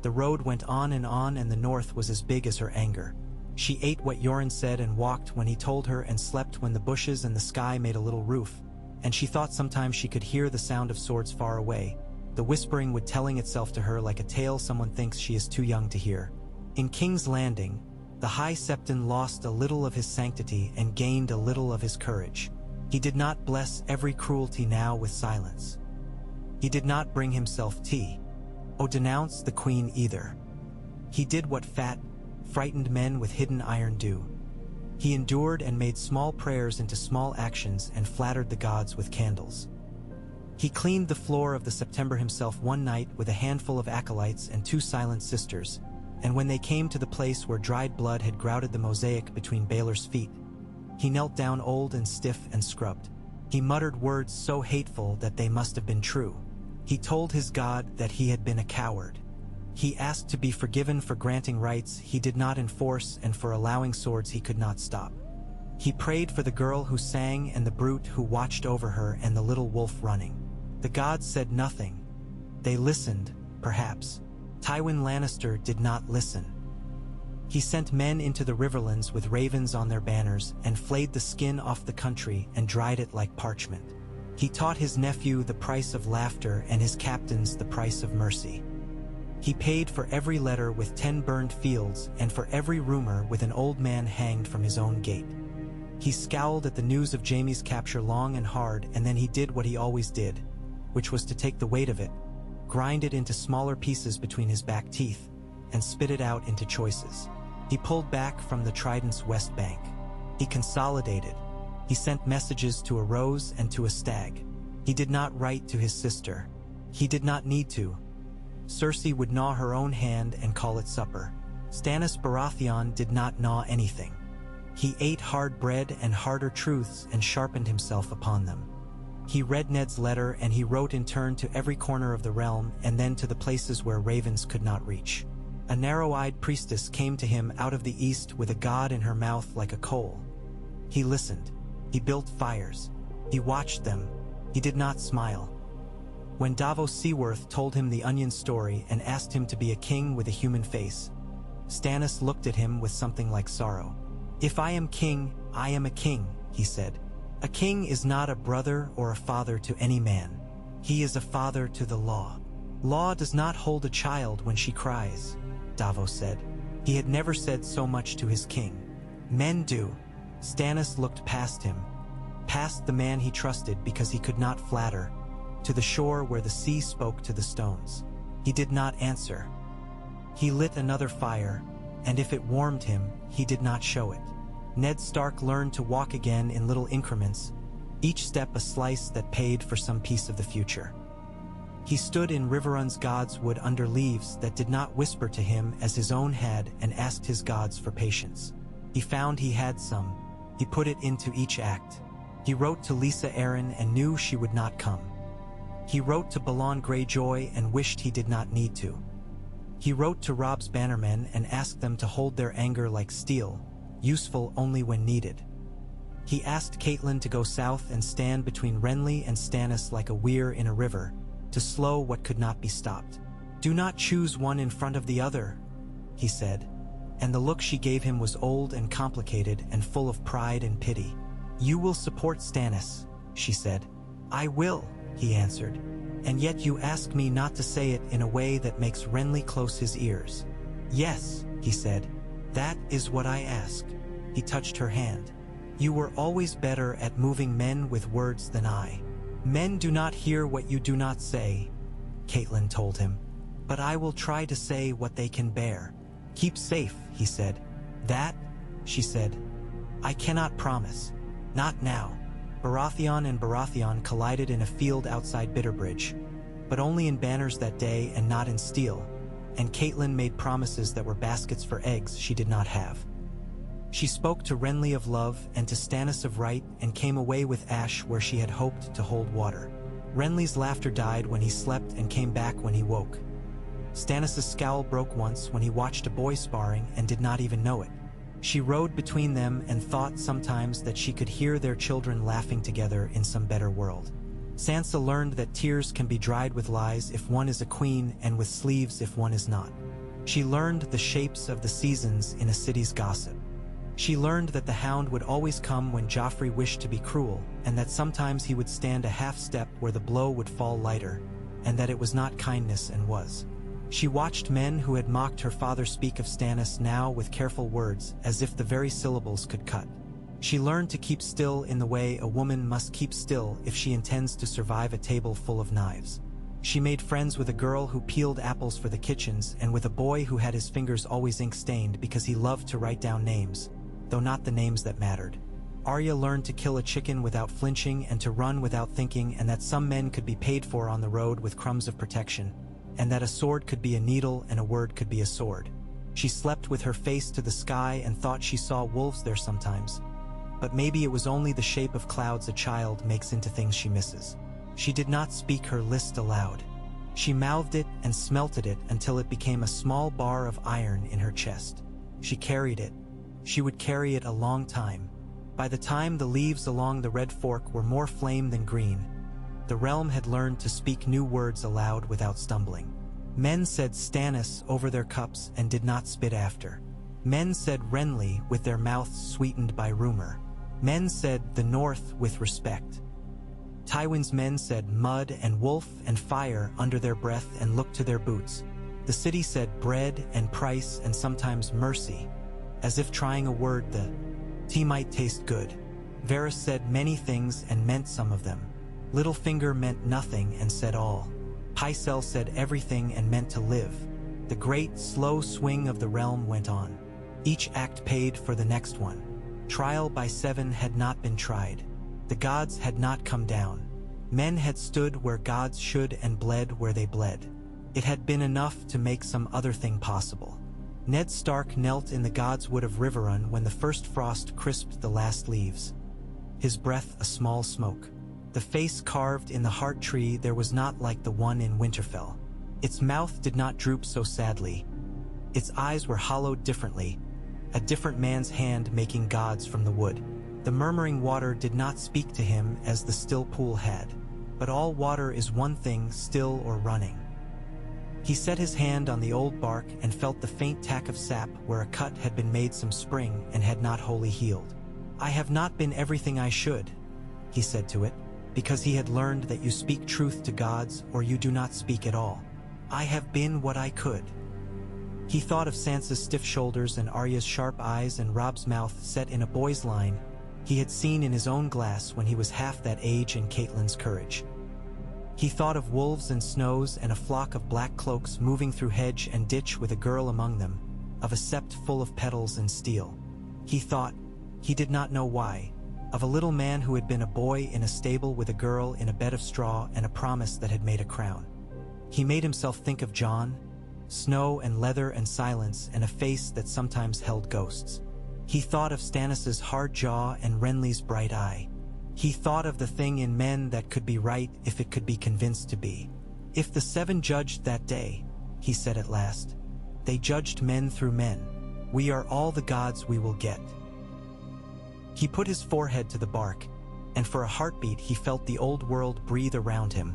The road went on and the north was as big as her anger. She ate what Yoren said and walked when he told her and slept when the bushes and the sky made a little roof, and she thought sometimes she could hear the sound of swords far away, the whispering would telling itself to her like a tale someone thinks she is too young to hear. In King's Landing, the High Septon lost a little of his sanctity and gained a little of his courage. He did not bless every cruelty now with silence. He did not bring himself tea, or denounce the queen either. He did what fat, frightened men with hidden iron do. He endured and made small prayers into small actions and flattered the gods with candles. He cleaned the floor of the September himself one night with a handful of acolytes and 2 silent sisters, and when they came to the place where dried blood had grouted the mosaic between Baelor's feet, he knelt down old and stiff and scrubbed. He muttered words so hateful that they must have been true. He told his god that he had been a coward. He asked to be forgiven for granting rights he did not enforce and for allowing swords he could not stop. He prayed for the girl who sang and the brute who watched over her and the little wolf running. The gods said nothing. They listened, perhaps. Tywin Lannister did not listen. He sent men into the riverlands with ravens on their banners and flayed the skin off the country and dried it like parchment. He taught his nephew the price of laughter and his captains the price of mercy. He paid for every letter with 10 burned fields and for every rumor with an old man hanged from his own gate. He scowled at the news of Jaime's capture long and hard, and then he did what he always did, which was to take the weight of it, grind it into smaller pieces between his back teeth, and spit it out into choices. He pulled back from the Trident's west bank. He consolidated. He sent messages to a rose and to a stag. He did not write to his sister. He did not need to. Cersei would gnaw her own hand and call it supper. Stannis Baratheon did not gnaw anything. He ate hard bread and harder truths and sharpened himself upon them. He read Ned's letter and he wrote in turn to every corner of the realm and then to the places where ravens could not reach. A narrow-eyed priestess came to him out of the east with a god in her mouth like a coal. He listened. He built fires. He watched them. He did not smile. When Davos Seaworth told him the onion story and asked him to be a king with a human face, Stannis looked at him with something like sorrow. "If I am king, I am a king," he said. "A king is not a brother or a father to any man. He is a father to the law. Law does not hold a child when she cries," Davos said. He had never said so much to his king. Men do. Stannis looked past him, past the man he trusted because he could not flatter, to the shore where the sea spoke to the stones. He did not answer. He lit another fire, and if it warmed him, he did not show it. Ned Stark learned to walk again in little increments, each step a slice that paid for some piece of the future. He stood in Riverrun's God's Wood under leaves that did not whisper to him as his own had and asked his gods for patience. He found he had some. He put it into each act. He wrote to Lisa Arryn and knew she would not come. He wrote to Balon Greyjoy and wished he did not need to. He wrote to Robb's bannermen and asked them to hold their anger like steel, useful only when needed. He asked Catelyn to go south and stand between Renly and Stannis like a weir in a river, to slow what could not be stopped. "Do not choose one in front of the other," he said, and the look she gave him was old and complicated and full of pride and pity. "You will support Stannis," she said. "I will," he answered, "and yet you ask me not to say it in a way that makes Renly close his ears." "Yes," he said, "that is what I ask." He touched her hand. "You were always better at moving men with words than I." "Men do not hear what you do not say," Catelyn told him, "but I will try to say what they can bear." "Keep safe," he said. "That," she said, "I cannot promise. Not now." Baratheon and Baratheon collided in a field outside Bitterbridge, but only in banners that day and not in steel, and Catelyn made promises that were baskets for eggs she did not have. She spoke to Renly of love and to Stannis of right and came away with ash where she had hoped to hold water. Renly's laughter died when he slept and came back when he woke. Stannis' scowl broke once when he watched a boy sparring and did not even know it. She rode between them and thought sometimes that she could hear their children laughing together in some better world. Sansa learned that tears can be dried with lies if one is a queen and with sleeves if one is not. She learned the shapes of the seasons in a city's gossip. She learned that the Hound would always come when Joffrey wished to be cruel, and that sometimes he would stand a half step where the blow would fall lighter, and that it was not kindness and was. She watched men who had mocked her father speak of Stannis now with careful words, as if the very syllables could cut. She learned to keep still in the way a woman must keep still if she intends to survive a table full of knives. She made friends with a girl who peeled apples for the kitchens and with a boy who had his fingers always ink-stained because he loved to write down names, though not the names that mattered. Arya learned to kill a chicken without flinching and to run without thinking, and that some men could be paid for on the road with crumbs of protection, and that a sword could be a needle and a word could be a sword. She slept with her face to the sky and thought she saw wolves there sometimes, but maybe it was only the shape of clouds a child makes into things she misses. She did not speak her list aloud. She mouthed it and smelted it until it became a small bar of iron in her chest. She carried it. She would carry it a long time. By the time the leaves along the Red Fork were more flame than green, the realm had learned to speak new words aloud without stumbling. Men said Stannis over their cups and did not spit after. Men said Renly with their mouths sweetened by rumor. Men said the North with respect. Tywin's men said mud and wolf and fire under their breath and looked to their boots. The city said bread and price and sometimes mercy, as if trying a word the tea might taste good. Varys said many things and meant some of them. Littlefinger meant nothing and said all. Pycelle said everything and meant to live. The great, slow swing of the realm went on. Each act paid for the next one. Trial by 7 had not been tried. The gods had not come down. Men had stood where gods should and bled where they bled. It had been enough to make some other thing possible. Ned Stark knelt in the God's Wood of Riverrun when the first frost crisped the last leaves. His breath a small smoke. The face carved in the heart tree there was not like the one in Winterfell. Its mouth did not droop so sadly. Its eyes were hollowed differently, a different man's hand making gods from the wood. The murmuring water did not speak to him as the still pool had. But all water is one thing, still or running. He set his hand on the old bark and felt the faint tack of sap where a cut had been made some spring and had not wholly healed. I have not been everything I should, he said to it, because he had learned that you speak truth to gods or you do not speak at all. I have been what I could. He thought of Sansa's stiff shoulders and Arya's sharp eyes and Robb's mouth set in a boy's line he had seen in his own glass when he was half that age and Catelyn's courage. He thought of wolves and snows and a flock of black cloaks moving through hedge and ditch with a girl among them, of a sept full of petals and steel. He thought, he did not know why, of a little man who had been a boy in a stable with a girl in a bed of straw and a promise that had made a crown. He made himself think of Jon, snow and leather and silence and a face that sometimes held ghosts. He thought of Stannis's hard jaw and Renly's bright eye. He thought of the thing in men that could be right if it could be convinced to be. If the 7 judged that day, he said at last, they judged men through men. We are all the gods we will get. He put his forehead to the bark, and for a heartbeat he felt the old world breathe around him,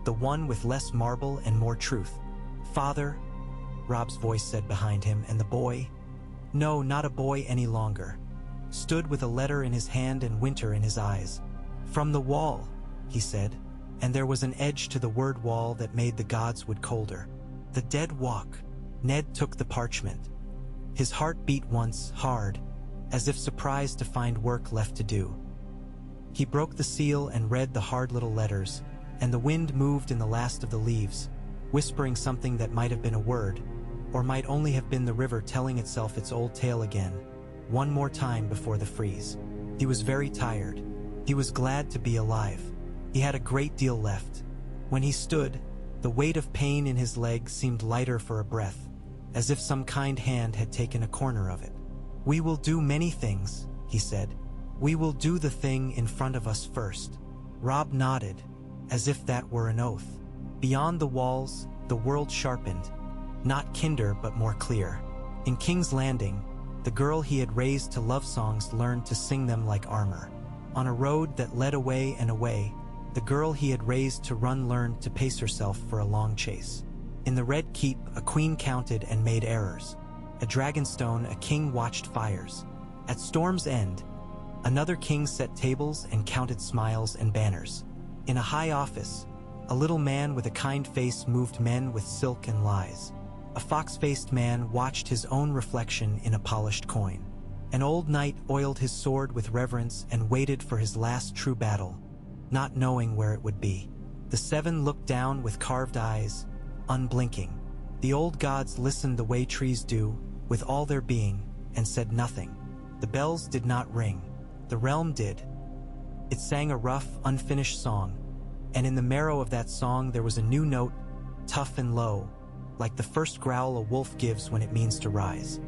the one with less marble and more truth. Father, Robb's voice said behind him, and the boy, no, not a boy any longer, stood with a letter in his hand and winter in his eyes. From the wall, he said, and there was an edge to the word wall that made the gods would colder. The dead walk. Ned took the parchment. His heart beat once, hard, as if surprised to find work left to do. He broke the seal and read the hard little letters, and the wind moved in the last of the leaves, whispering something that might have been a word, or might only have been the river telling itself its old tale again, one more time before the freeze. He was very tired. He was glad to be alive. He had a great deal left. When he stood, the weight of pain in his leg seemed lighter for a breath, as if some kind hand had taken a corner of it. We will do many things, he said. We will do the thing in front of us first. Robb nodded, as if that were an oath. Beyond the walls, the world sharpened, not kinder but more clear. In King's Landing, the girl he had raised to love songs learned to sing them like armor. On a road that led away and away, the girl he had raised to run learned to pace herself for a long chase. In the Red Keep, a queen counted and made errors. At Dragonstone, a king watched fires. At Storm's End, another king set tables and counted smiles and banners. In a high office, a little man with a kind face moved men with silk and lies. A fox-faced man watched his own reflection in a polished coin. An old knight oiled his sword with reverence and waited for his last true battle, not knowing where it would be. The 7 looked down with carved eyes, unblinking. The old gods listened the way trees do, with all their being, and said nothing. The bells did not ring. The realm did. It sang a rough, unfinished song, and in the marrow of that song there was a new note, tough and low, like the first growl a wolf gives when it means to rise.